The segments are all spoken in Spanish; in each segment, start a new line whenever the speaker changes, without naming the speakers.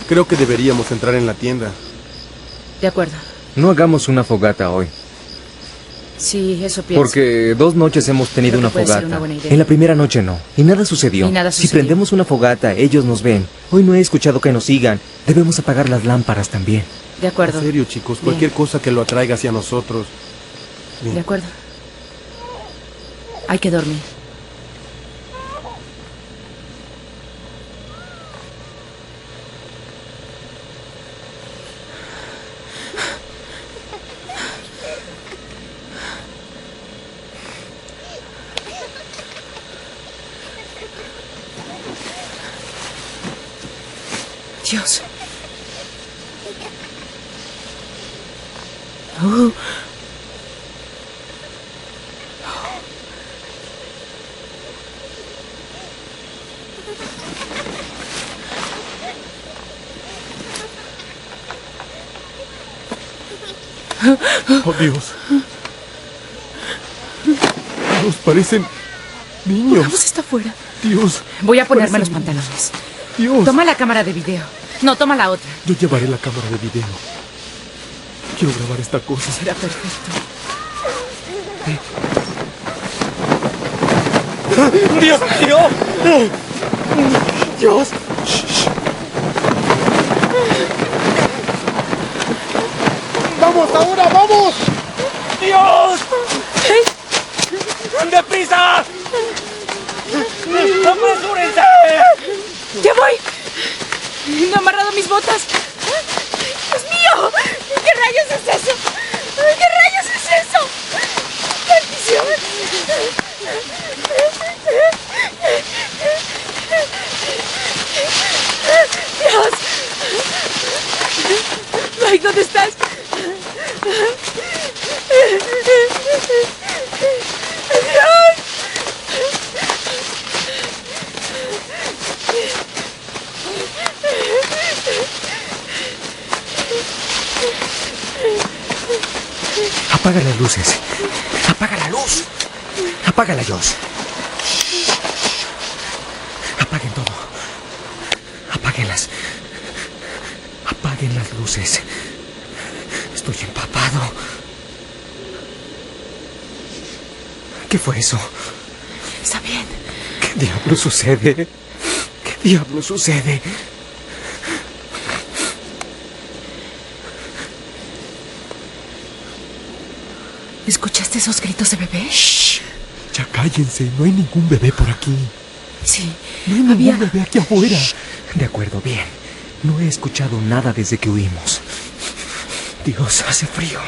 Creo que deberíamos entrar en la tienda.
De acuerdo.
No hagamos una fogata hoy.
Sí, eso pienso.
Porque 2 noches hemos tenido
Creo que
una
puede ser
fogata.
una buena idea.
En la primera noche no. Y nada sucedió.
Y nada
Si
sucedió.
prendemos una fogata, ellos nos ven. Hoy no he escuchado que nos sigan. Debemos apagar las lámparas también.
De acuerdo.
En serio, chicos,
Bien.
cualquier cosa que lo atraiga hacia nosotros.
De acuerdo. Hay que dormir. Dios.
Oh, Dios. Dios, parecen niños.
Vamos, está afuera.
Dios.
Voy a ponerme los
parecen
pantalones.
Dios.
Toma la cámara de video. No, toma la otra.
Yo llevaré la cámara de video. Quiero grabar esta cosa.
Será perfecto.
¡Dios mío! ¡Dios! ¡Vamos ahora, vamos! ¡Dios! ¡Deprisa! ¡Apresúrense!
¡Ya voy! No he amarrado mis botas. ¡Dios mío! ¿Qué rayos es eso? ¿Qué rayos es eso? ¡Maldición! ¡Dios! Mike, ¿dónde estás? ¡Dios!
Apaga las luces. Apaga la luz. Apágala, Josh. Apaguen todo. Apáguenlas. Apaguen las luces. Estoy empapado. ¿Qué fue eso?
Está bien.
¿Qué diablo sucede? ¿Qué diablo sucede?
¿Escuchaste esos gritos de bebé?
¡Shh! Ya cállense, no hay ningún bebé por aquí.
Sí,
No hay ningún
había...
bebé aquí afuera.
De acuerdo, bien. No he escuchado nada desde que huimos. Dios, hace frío.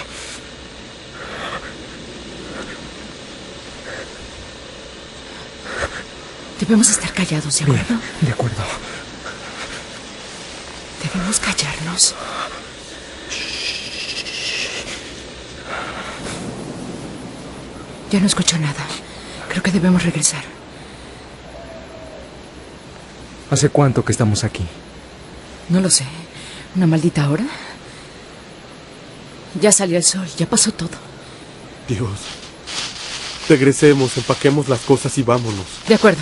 Debemos estar callados, ¿de acuerdo?
Bien, de acuerdo.
Debemos callarnos. Ya no escucho nada. Creo que debemos regresar.
¿Hace cuánto que estamos aquí?
No lo sé. ¿Una maldita hora? Ya salió el sol, ya pasó todo.
Dios. Regresemos, empaquemos las cosas y vámonos.
De acuerdo.